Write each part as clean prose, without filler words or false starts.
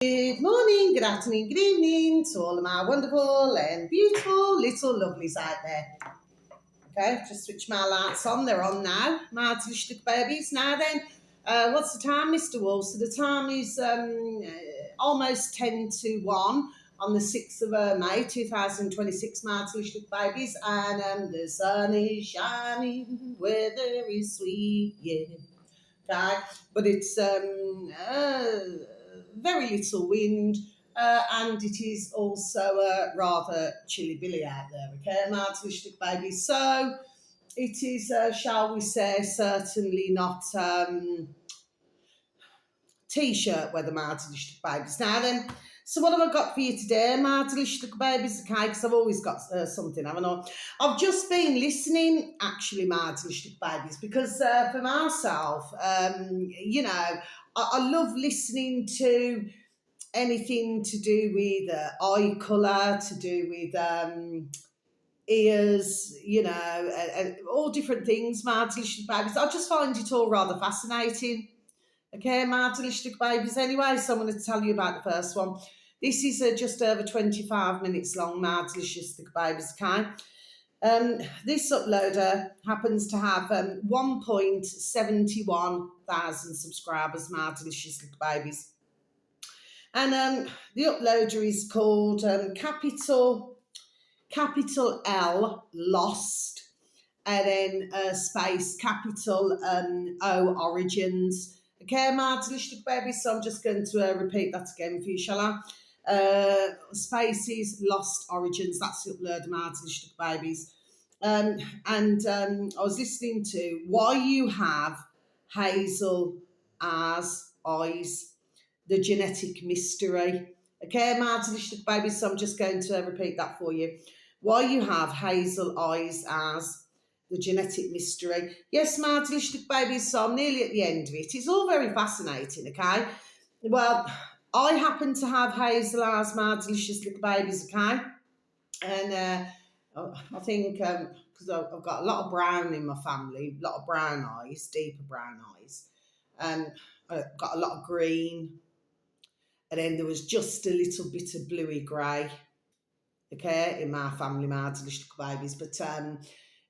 Good morning, good afternoon, good evening to all of my wonderful and beautiful little lovelies out there. Okay, just switch my lights on, they're on now. My little babies. Now then, what's the time, Mr. Wolf? So the time is almost 10 to 1 on the 6th of May 2026, my little babies. And the sun is shining, weather is sweet, yeah. Okay, but it's very little wind, and it is also rather chilly billy out there. Okay, my little baby. So it is, shall we say, certainly not t-shirt weather, my little babies. Now then. So what have I got for you today, my little babies? Okay, because I've always got something, haven't I? I've just been listening, actually, my little babies, because for myself, I love listening to anything to do with eye colour, to do with ears, all different things, my little babies. I just find it all rather fascinating. Okay, my little babies. Anyway, so I'm going to tell you about the first one. This is just over 25 minutes long, my delicious babies, okay? This uploader happens to have 1.71 thousand subscribers, my delicious little babies. And the uploader is called capital L Lost, and then space capital O Origins. Okay, my delicious babies. So I'm just going to repeat that again for you, shall I? Spaces Lost Origins. That's the uploader, my delicious babies. And I was listening to Why You Have Hazel as Eyes, the Genetic Mystery. Okay, my delicious babies. So I'm just going to repeat that for you. Why You Have Hazel Eyes as the Genetic Mystery. Yes, my delicious babies. So I'm nearly at the end of it. It's all very fascinating. Okay. Well, I happen to have hazel eyes, my delicious little babies. Okay, and I think because I've got a lot of brown in my family, a lot of brown eyes, deeper brown eyes, and I've got a lot of green, and then there was just a little bit of bluey grey, okay, in my family, my delicious babies. But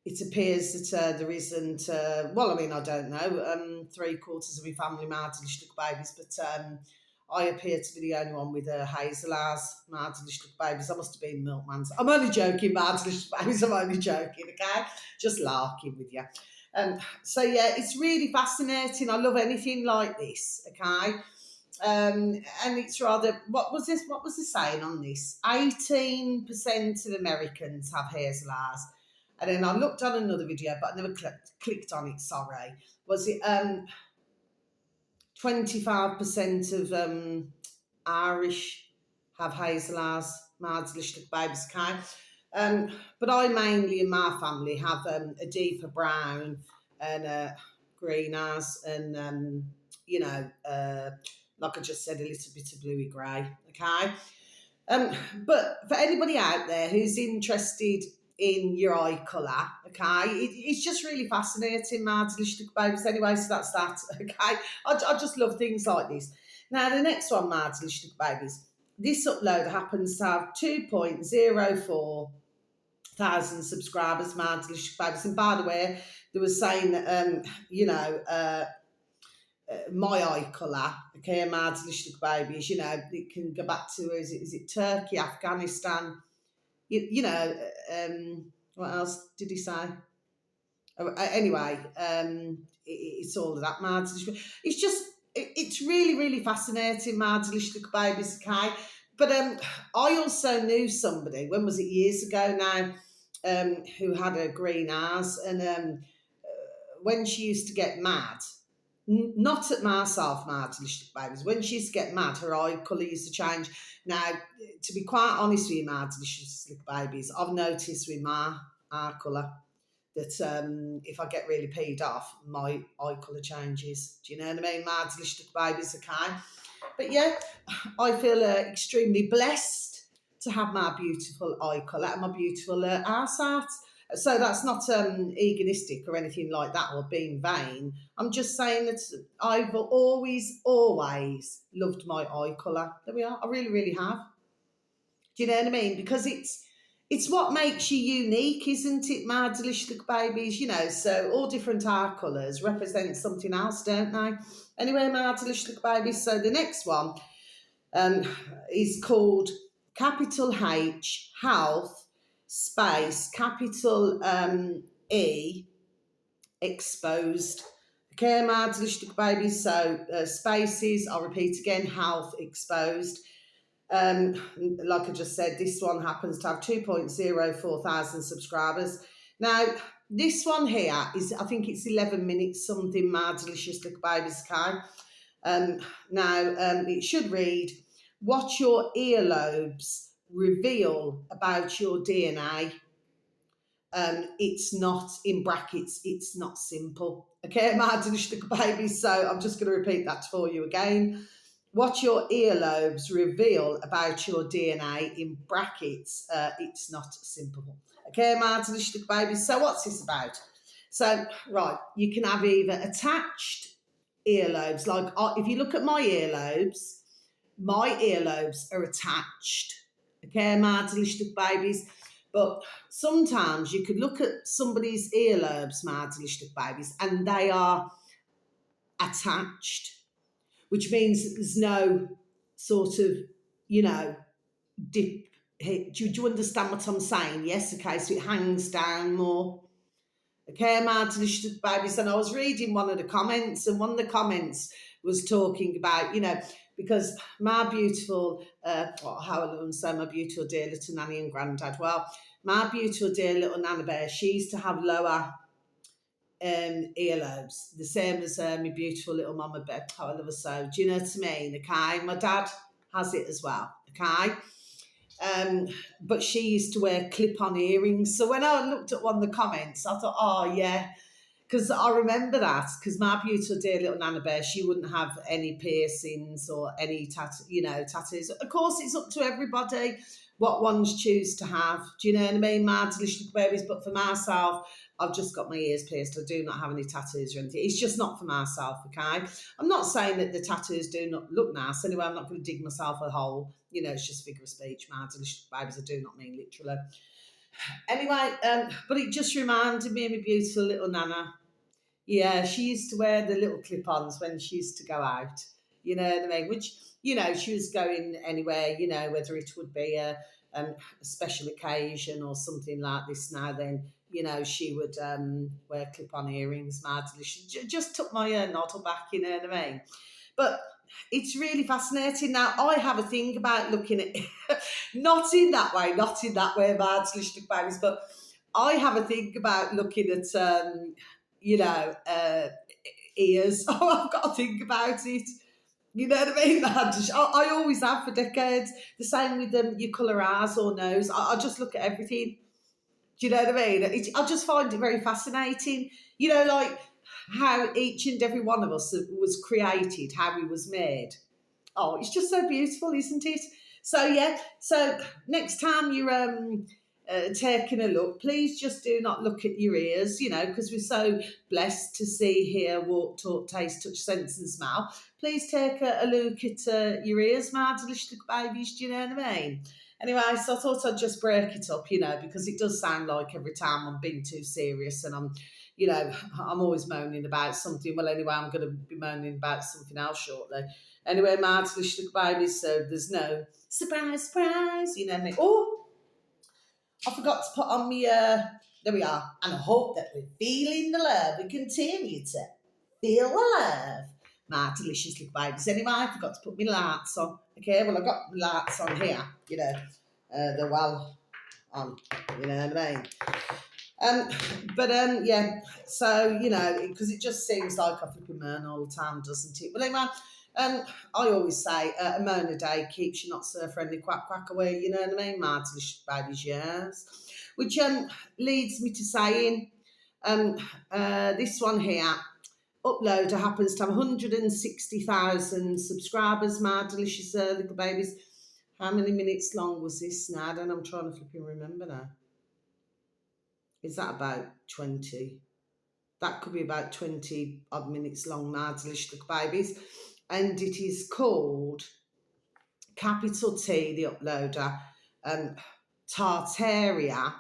it appears that there isn't, well, I mean, I don't know, three-quarters of my family, my delicious babies, but I appear to be the only one with hazel eyes, my delicious babies. I must have been milkman's. I'm only joking, my delicious babies. I'm only joking, okay? Just larking with you. So yeah, it's really fascinating. I love anything like this, okay? And it's rather, what was the saying on this? 18% of Americans have hazel eyes. And then I looked on another video, but I never clicked on it, sorry. Was it 25% of Irish have hazel eyes, my delicious babies, okay? But I mainly in my family have a deeper brown and green eyes, and like I just said, a little bit of bluey grey, okay? But for anybody out there who's interested in your eye colour, okay, it's just really fascinating, my delicious babies. Anyway, so that's that, okay? I just love things like this. Now, the next one, my delicious babies, this upload happens to have 2.04 thousand subscribers, my delicious babies. And by the way, they were saying that, my eye colour, okay, my delicious babies, it can go back to, is it Turkey, Afghanistan, what else did he say? Anyway, it's all of that, my delicious. It's just, it's really, really fascinating, my delicious babies, okay? But I also knew somebody, when was it, years ago now, who had a green eyes, and when she used to get mad, not at myself, my delicious babies. When she used to get mad, her eye colour used to change. Now, to be quite honest with you, my delicious babies, I've noticed with my eye colour that if I get really peed off, my eye colour changes. Do you know what I mean? My delicious babies, okay? But yeah, I feel extremely blessed to have my beautiful eye colour and my beautiful eyesight. So that's not egoistic or anything like that or being vain. I'm just saying that I've always loved my eye colour. There we are. I really, really have. Do you know what I mean? Because it's what makes you unique, isn't it, my delicious little babies? You know, so all different eye colours represent something else, don't they? Anyway, my delicious little babies. So the next one um, is called capital H, health, space, capital E, exposed. Okay, my delicious little babies. So spaces, I'll repeat again, health, exposed. Like I just said, this one happens to have 2.04 thousand subscribers. Now, this one here is, I think it's 11 minutes something, my delicious little babies, okay? It should read, what your earlobes reveal about your DNA. It's not, in brackets, it's not simple. Okay, my delicious little babies, so I'm just going to repeat that for you again. What your earlobes reveal about your DNA, in brackets, it's not simple. Okay, my delicious little babies. So what's this about? So, right, you can have either attached earlobes, like if you look at my earlobes are attached. Okay, my delicious little babies. But sometimes you could look at somebody's earlobes, my delicious little babies, and they are attached, which means that there's no sort of, you know, dip. Do you understand what I'm saying? Yes, okay, so it hangs down more. Okay, my delicious babies. And I was reading one of the comments, and one of the comments was talking about, you know, because my beautiful, how I love them so, my beautiful dear little nanny and granddad. Well, my beautiful dear little Nana Bear, she used to have lower earlobes, the same as my beautiful little mama bear. How I love her so. Do you know what I mean? Okay, my dad has it as well. Okay, but she used to wear clip-on earrings. So when I looked at one of the comments, I thought, oh yeah, because I remember that. Because my beautiful dear little Nana Bear, she wouldn't have any piercings or any tattoos. Of course, it's up to everybody what ones choose to have. Do you know what I mean? My delicious little babies. But for myself, I've just got my ears pierced. I do not have any tattoos or anything. It's just not for myself, okay? I'm not saying that the tattoos do not look nice. Anyway, I'm not going to dig myself a hole. You know, it's just figure of speech. My delicious babies, I do not mean literally. Anyway, but it just reminded me of my beautiful little Nana. Yeah, she used to wear the little clip-ons when she used to go out. You know what I mean? Which, you know, she was going anywhere, you know, whether it would be a special occasion or something like this now, then, you know, she would wear clip-on earrings, madly. She just took my noddle back, you know what I mean? But it's really fascinating. Now, I have a thing about looking at, not in that way, madly, babies, but I have a thing about looking at, you know, ears. Oh, I've got to think about it. You know what I mean? I always have for decades. The same with your colour eyes or nose. I just look at everything. Do you know what I mean? I just find it very fascinating. You know, like how each and every one of us was created, how we was made. Oh, it's just so beautiful, isn't it? So yeah. So next time you're taking a look, please just do not look at your ears. You know, because we're so blessed to see, hear, walk, talk, taste, touch, sense, and smell. Please take a look at your ears, my delicious little babies. Do you know what I mean? Anyway, so I thought I'd just break it up, you know, because it does sound like every time I'm being too serious and I'm, you know, I'm always moaning about something. Well, anyway, I'm going to be moaning about something else shortly. Anyway, my delicious little babies, so there's no surprise, you know what I mean? Oh, I forgot to put on me, there we are. And I hope that we're feeling the love. We continue to feel the love. My delicious little babies. Anyway, I forgot to put my lights on. Okay, well, I've got my lights on here, you know. They're well on, you know what I mean? Yeah, so, you know, because it just seems like I flipping moan all the time, doesn't it? But anyway, I always say a moan a day keeps you not so friendly, quack, quack away, you know what I mean? My delicious babies, yes. Which leads me to saying, this one here, Uploader happens to have 160,000 subscribers, my delicious little babies. How many minutes long was this now? Then I'm trying to flipping remember now. Is that about 20? That could be about 20 odd minutes long, Marzlichtuk babies. And it is called, capital T, the uploader, um, Tartaria,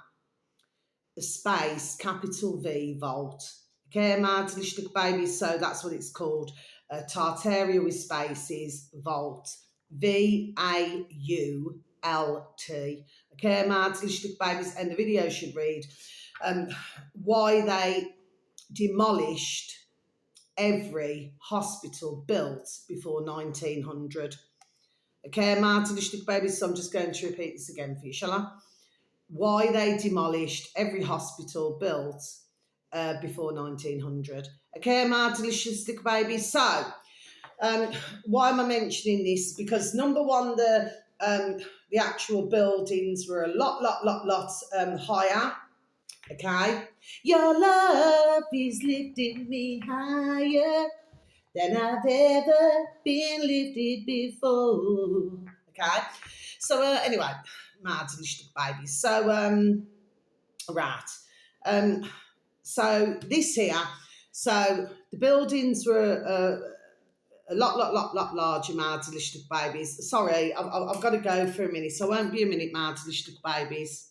space, capital V, Volt. Okay, Marzlichtuk babies, so that's what it's called. Tartaria with spaces, Volt. VAULT. Okay, Marzlichtuk babies, and the video should read why they demolished every hospital built before 1900. Okay, Martin babies, so I'm just going to repeat this again for you, shall I? Why they demolished every hospital built before 1900. Okay, Martin babies. So, why am I mentioning this? Because number one, the actual buildings were a lot higher. Okay, your love is lifting me higher than I've ever been lifted before. Okay, so anyway, Martin baby. So right, so this here, so the buildings were a lot larger, Martin babies. Sorry, I've got to go for a minute, so I won't be a minute, Martin babies.